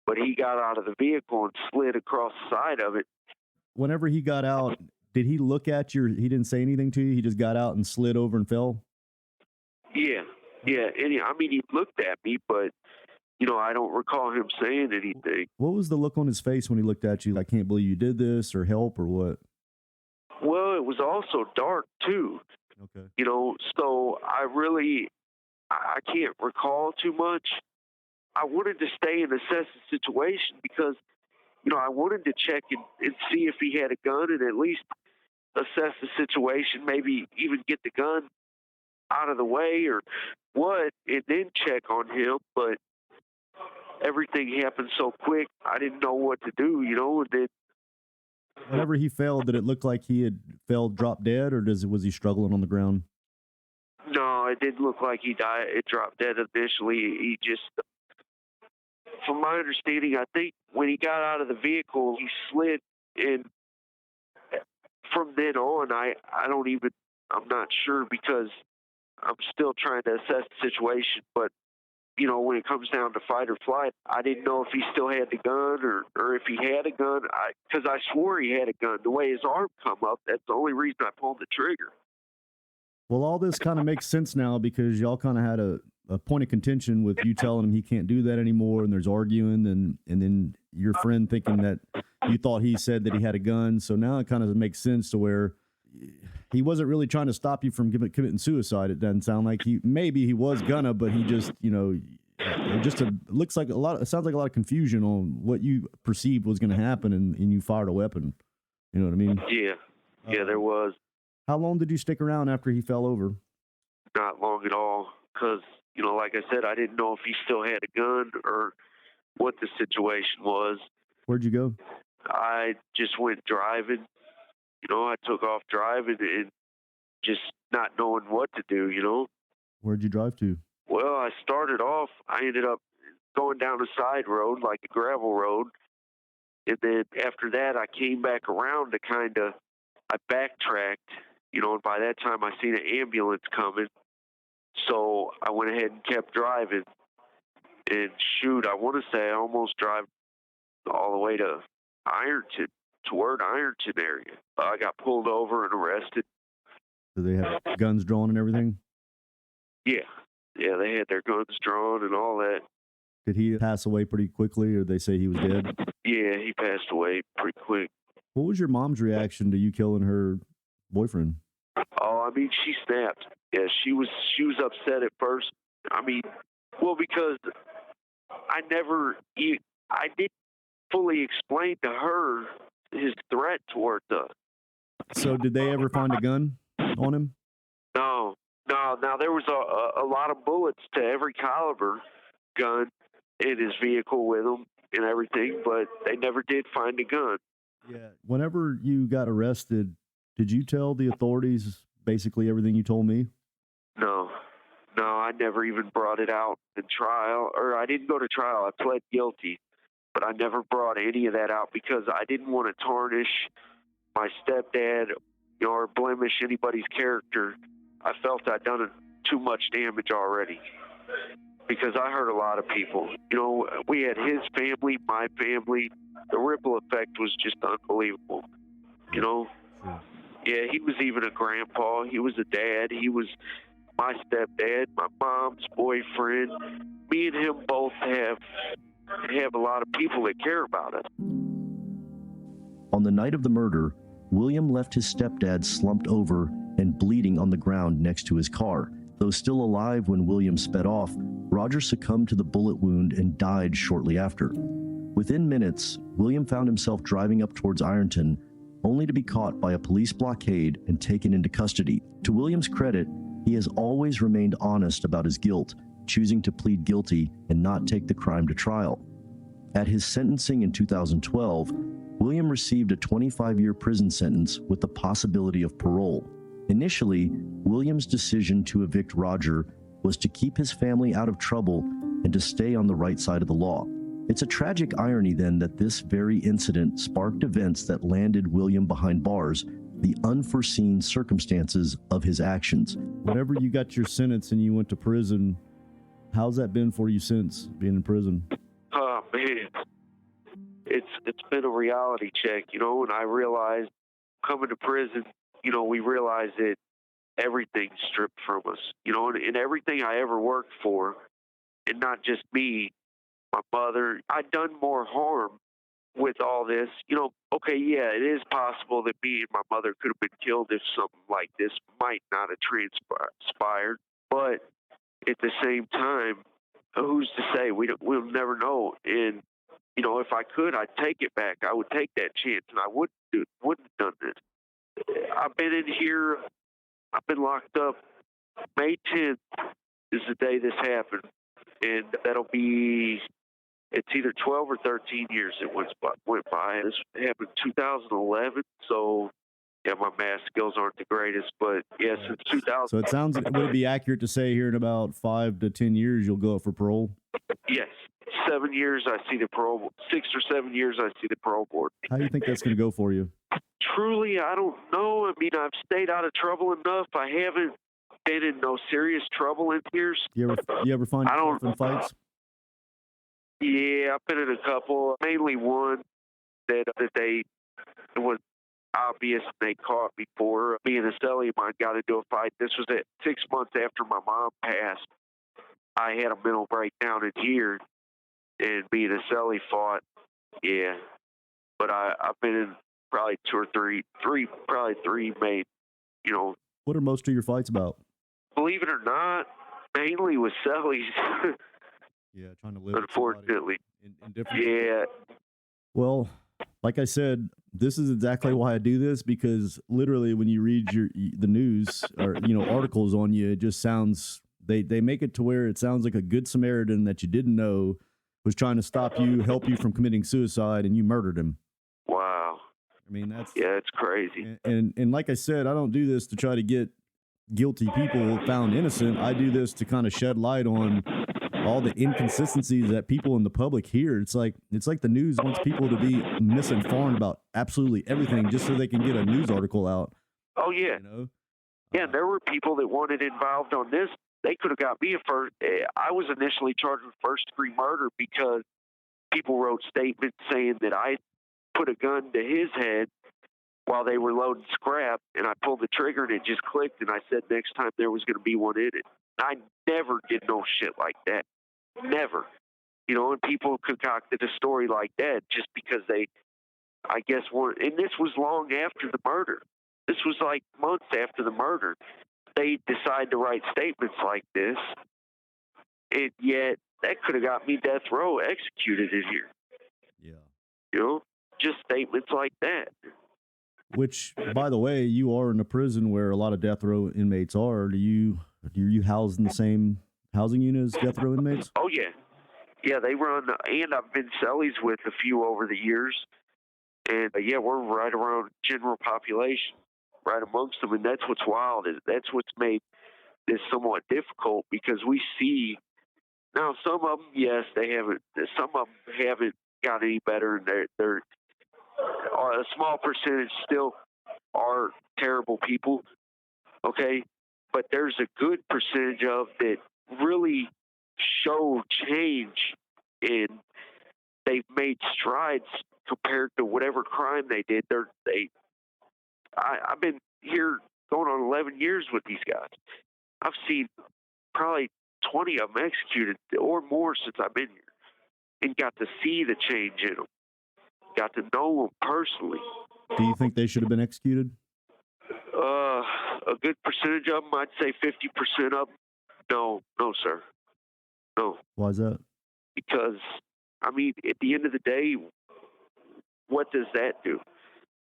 but he got out of the vehicle and slid across the side of it. Whenever he got out, did he look at you? He didn't say anything to you? He just got out and slid over and fell? Yeah. And he looked at me, but, I don't recall him saying anything. What was the look on his face when he looked at you? Like, I can't believe you did this, or help, or what? Well, it was also dark, too. Okay. So I can't recall too much. I wanted to stay and assess the situation because, I wanted to check and see if he had a gun and at least assess the situation, maybe even get the gun out of the way or what, and then check on him. But everything happened so quick, I didn't know what to do, and then whenever he fell, did it look like he had dropped dead, or was he struggling on the ground? No, it didn't look like he died. It dropped dead initially. He just, from my understanding, I think when he got out of the vehicle, he slid, and from then on, I'm not sure because I'm still trying to assess the situation. But, when it comes down to fight or flight, I didn't know if he still had the gun or if he had a gun, because I swore he had a gun. The way his arm come up, that's the only reason I pulled the trigger. Well, all this kind of makes sense now because y'all kind of had a point of contention with you telling him he can't do that anymore, and there's arguing, and then your friend thinking that you thought he said that he had a gun. So now it kind of makes sense to where he wasn't really trying to stop you from committing suicide. It doesn't sound like maybe he was gonna, but he just, it looks like it sounds like a lot of confusion on what you perceived was going to happen, and you fired a weapon. You know what I mean? Yeah, there was. How long did you stick around after he fell over? Not long at all, because, like I said, I didn't know if he still had a gun or what the situation was. Where'd you go? I just went driving. I took off driving and just not knowing what to do, Where'd you drive to? Well, I started off, I ended up going down a side road, like a gravel road. And then after that, I came back around to I backtracked, and by that time I seen an ambulance coming. So I went ahead and kept driving. And shoot, I want to say I almost drive all the way to Ironton, toward Ironton area. I got pulled over and arrested. Do they have guns drawn and everything? Yeah, they had their guns drawn and all that. Did he pass away pretty quickly, or they say he was dead? Yeah, he passed away pretty quick. What was your mom's reaction to you killing her boyfriend? Oh, she snapped. Yeah, she was upset at first. Because I didn't fully explain to her his threat towards us. So did they ever find a gun on him? No. Now there was a lot of bullets to every caliber gun in his vehicle with him and everything, but they never did find a gun. Yeah. Whenever you got arrested, did you tell the authorities basically everything you told me? No, I never even brought it out in trial, or I didn't go to trial. I pled guilty. but I never brought any of that out because I didn't want to tarnish my stepdad, or blemish anybody's character. I felt I'd done too much damage already because I hurt a lot of people. We had his family, my family. The ripple effect was just unbelievable. Yeah, he was even a grandpa. He was a dad. He was my stepdad, my mom's boyfriend. Me and him both have a lot of people that care about us. On the night of the murder, William left his stepdad slumped over and bleeding on the ground next to his car. Though still alive when William sped off, Roger succumbed to the bullet wound and died shortly after. Within minutes, William found himself driving up towards Ironton, only to be caught by a police blockade and taken into custody. To William's credit, he has always remained honest about his guilt, choosing to plead guilty and not take the crime to trial. At his sentencing in 2012, William received a 25-year prison sentence with the possibility of parole. Initially, William's decision to evict Roger was to keep his family out of trouble and to stay on the right side of the law. It's a tragic irony then that this very incident sparked events that landed William behind bars, the unforeseen circumstances of his actions. Whenever you got your sentence and you went to prison, how's that been for you since being in prison? Oh, man. It's been a reality check, and I realized coming to prison, we realized that everything's stripped from us, and everything I ever worked for, and not just me, my mother, I'd done more harm with all this. Okay, yeah, it is possible that me and my mother could have been killed if something like this might not have transpired, but at the same time, who's to say? We'll never know. And if I could, I'd take it back. I would take that chance, and I wouldn't have done this. I've been in here. I've been locked up. May 10th is the day this happened, and that'll be. It's either 12 or 13 years it went by. This happened in 2011, so yeah, my math skills aren't the greatest, but yeah, since 2000. So it sounds, would it be accurate to say here in about 5 to 10 years you'll go up for parole? Yes. 7 years I see the parole, 6 or 7 years I see the parole board. How do you think that's going to go for you? Truly, I don't know. I mean, I've stayed out of trouble enough. I haven't been in no serious trouble in years. You ever find yourself in fights? Yeah, I've been in a couple. Mainly one that it was obvious they caught me for. Me and a cellie of mine got into a fight. This was 6 months after my mom passed. I had a mental breakdown in here, and me and a cellie fought. Yeah, but I've been in probably probably three made. What are most of your fights about? Believe it or not, mainly with cellies. Yeah, trying to live. Unfortunately. In different. Yeah. Well, like I said, this is exactly why I do this, because literally when you read the news or articles on you, it just sounds they make it to where it sounds like a good Samaritan that you didn't know was trying to stop you, help you from committing suicide, and you murdered him. Wow. I mean, it's crazy. And like I said, I don't do this to try to get guilty people found innocent. I do this to kind of shed light on all the inconsistencies that people in the public hear. It's like the news wants people to be misinformed about absolutely everything just so they can get a news article out. Oh yeah. Yeah, there were people that wanted involved on this. They could have got me I was initially charged with first-degree murder because people wrote statements saying that I put a gun to his head while they were loading scrap, and I pulled the trigger and it just clicked, and I said next time there was going to be one in it. I never did no shit like that. Never. And people concocted a story like that just because they, I guess, and this was long after the murder. This was like months after the murder. They decide to write statements like this, and yet that could have got me death row executed in here. Yeah. Just statements like that. Which, by the way, you are in a prison where a lot of death row inmates are. Do you house in the same housing unit as death row inmates? Oh, yeah. Yeah, they run, and I've been cellies with a few over the years. And, yeah, we're right around general population, right amongst them. And that's what's wild. That's what's made this somewhat difficult, because we see, now some of them, yes, some of them haven't got any better, and they're a small percentage still are terrible people, okay? But there's a good percentage of that really show change, and they've made strides compared to whatever crime they did. I've been here going on 11 years with these guys. I've seen probably 20 of them executed or more since I've been here, and got to see the change in them, got to know them personally. Do you think they should have been executed? A good percentage of them, I'd say 50% of them. No, sir. No. Why is that? Because, I mean, at the end of the day, what does that do?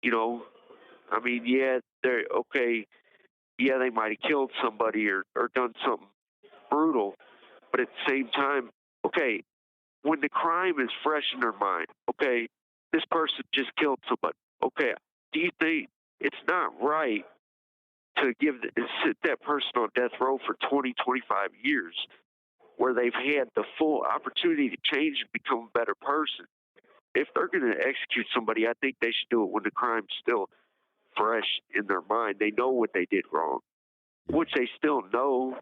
You know, I mean, yeah, they're okay. Yeah, they might have killed somebody or done something brutal, but at the same time, okay, when the crime is fresh in their mind, okay, this person just killed somebody. Okay, do you think it's not right to sit that person on death row for 20, 25 years where they've had the full opportunity to change and become a better person? If they're going to execute somebody, I think they should do it when the crime's still fresh in their mind. They know what they did wrong, which they still know,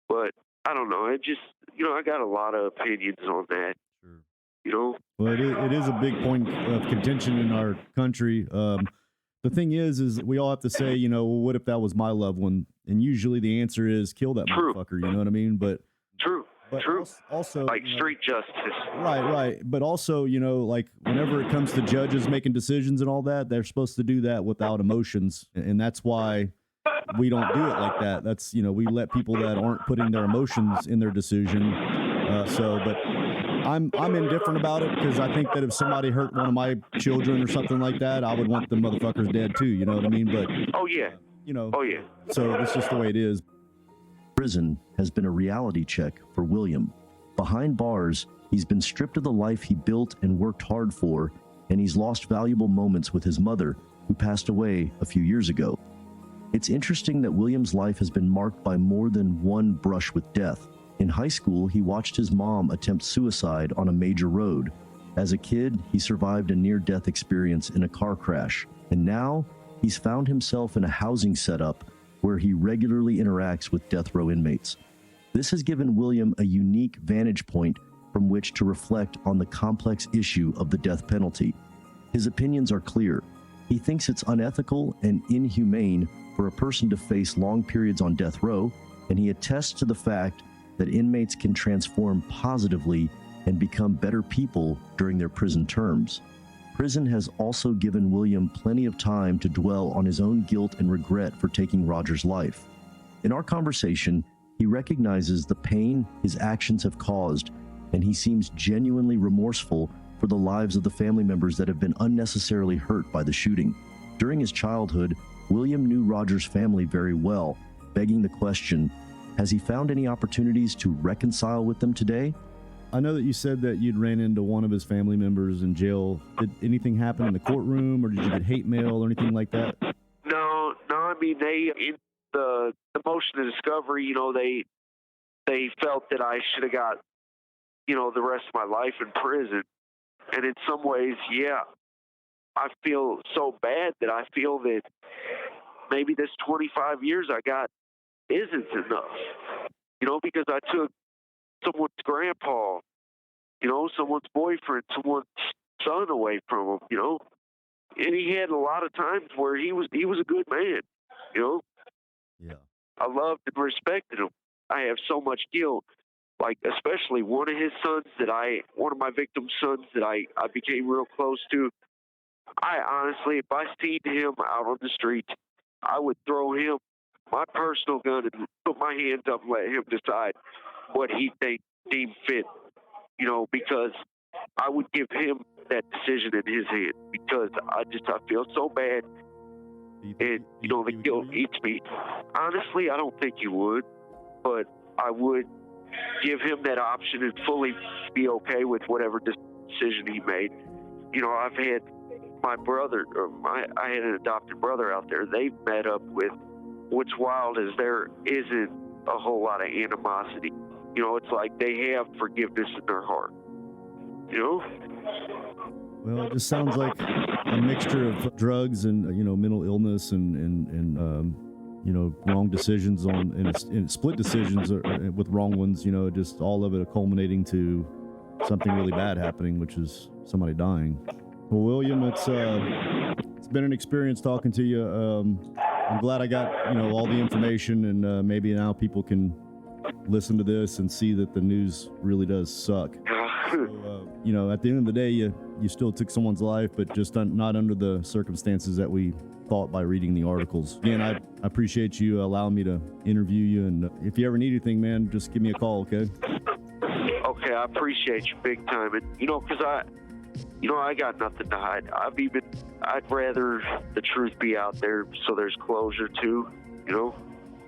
but I don't know. It just, I got a lot of opinions on that. Sure. Well, it is a big point of contention in our country. The thing is we all have to say, well, what if that was my loved one? And usually the answer is kill that motherfucker. You know what I mean? But true. Also, like street justice. Right. But also, like whenever it comes to judges making decisions and all that, they're supposed to do that without emotions, and that's why we don't do it like that. That's we let people that aren't putting their emotions in their decision. But I'm indifferent about it because I think that if somebody hurt one of my children or something like that, I would want the motherfuckers dead too. You know what I mean? But oh yeah. So it's just the way it is. Prison has been a reality check for William. Behind bars, he's been stripped of the life he built and worked hard for, and he's lost valuable moments with his mother, who passed away a few years ago. It's interesting that William's life has been marked by more than one brush with death. In high school, he watched his mom attempt suicide on a major road. As a kid, he survived a near-death experience in a car crash, and now he's found himself in a housing setup where he regularly interacts with death row inmates. This has given William a unique vantage point from which to reflect on the complex issue of the death penalty. His opinions are clear. He thinks it's unethical and inhumane for a person to face long periods on death row, and he attests to the fact that inmates can transform positively and become better people during their prison terms. Prison has also given William plenty of time to dwell on his own guilt and regret for taking Roger's life. In our conversation, he recognizes the pain his actions have caused, and he seems genuinely remorseful for the lives of the family members that have been unnecessarily hurt by the shooting. During his childhood, William knew Roger's family very well, begging the question, has he found any opportunities to reconcile with them today? I know that you said that you'd ran into one of his family members in jail. Did anything happen in the courtroom, or did you get hate mail or anything like that? No. I mean, in the motion of discovery, they felt that I should have got, the rest of my life in prison. And in some ways, yeah, I feel so bad that I feel that maybe this 25 years I got isn't enough, because I took someone's grandpa, someone's boyfriend, someone's son away from him, and he had a lot of times where he was a good man, Yeah. I loved and respected him. I have so much guilt, like especially one of my victim's sons that I became real close to. I honestly, if I seen him out on the street, I would throw him my personal gun and put my hands up and let him decide what he deemed fit, because I would give him that decision in his hand, because I feel so bad, and the guilt eats me. Honestly, I don't think he would, but I would give him that option and fully be okay with whatever decision he made. I've had my brother, I had an adopted brother out there. They've met up with. What's wild is there isn't a whole lot of animosity. It's like they have forgiveness in their heart. Well, it just sounds like a mixture of drugs and mental illness and wrong decisions and split decisions with wrong ones. Just all of it culminating to something really bad happening, which is somebody dying. Well, William, it's been an experience talking to you. I'm glad I got all the information, and maybe now people can listen to this and see that the news really does suck. So, at the end of the day, you still took someone's life, but just not under the circumstances that we thought by reading the articles. Again, I appreciate you allowing me to interview you, and if you ever need anything, man, just give me a call, okay? Okay, I appreciate you big time. And, because I got nothing to hide. I'd rather the truth be out there so there's closure too,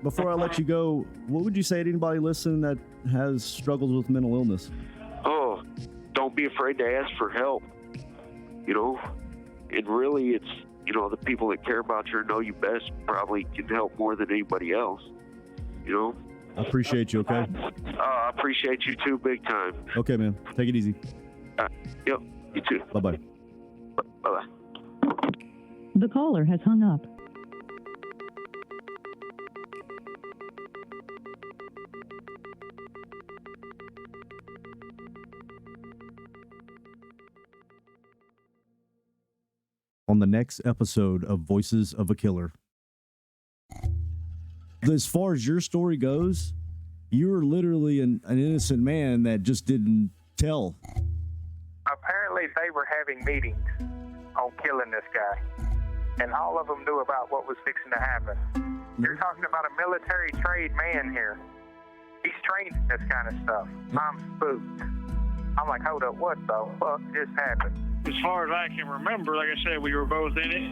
Before I let you go, what would you say to anybody listening that has struggles with mental illness? Oh, don't be afraid to ask for help, and really it's, the people that care about you or know you best probably can help more than anybody else, I appreciate you, okay? I appreciate you too, big time. Okay, man. Take it easy. Yep, you too. Bye-bye. Bye-bye. The caller has hung up. On the next episode of Voices of a Killer. As far as your story goes, you were literally an innocent man that just didn't tell. Apparently they were having meetings on killing this guy, and all of them knew about what was fixing to happen. You're talking about a military trained man here. He's trained in this kind of stuff. I'm spooked. I'm like, hold up, what the fuck just happened? As far as I can remember, like I said, we were both in it.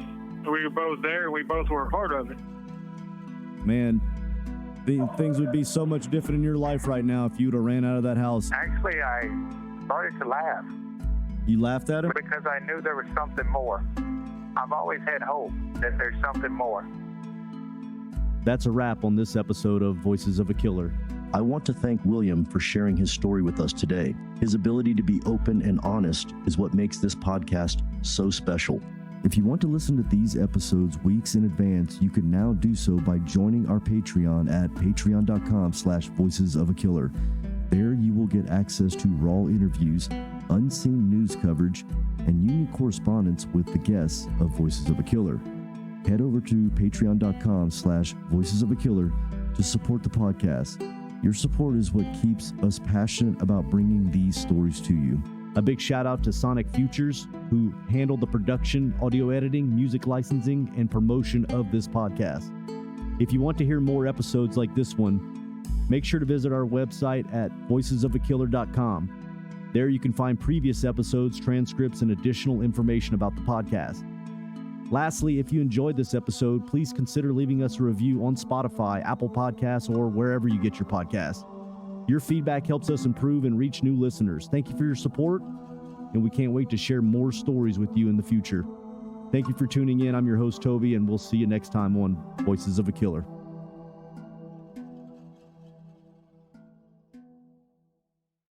We were both there, and we both were a part of it. Man, things would be so much different in your life right now if you would have ran out of that house. Actually, I started to laugh. You laughed at him? Because I knew there was something more. I've always had hope that there's something more. That's a wrap on this episode of Voices of a Killer. I want to thank William for sharing his story with us today. His ability to be open and honest is what makes this podcast so special. If you want to listen to these episodes weeks in advance, you can now do so by joining our Patreon at patreon.com/voicesofakiller. There you will get access to raw interviews, unseen news coverage, and unique correspondence with the guests of Voices of a Killer. Head over to patreon.com/voicesofakiller to support the podcast. Your support is what keeps us passionate about bringing these stories to you. A big shout out to Sonic Futures, who handled the production, audio editing, music licensing, and promotion of this podcast. If you want to hear more episodes like this one, make sure to visit our website at voicesofakiller.com. There you can find previous episodes, transcripts, and additional information about the podcast. Lastly, if you enjoyed this episode, please consider leaving us a review on Spotify, Apple Podcasts, or wherever you get your podcasts. Your feedback helps us improve and reach new listeners. Thank you for your support, and we can't wait to share more stories with you in the future. Thank you for tuning in. I'm your host, Toby, and we'll see you next time on Voices of a Killer.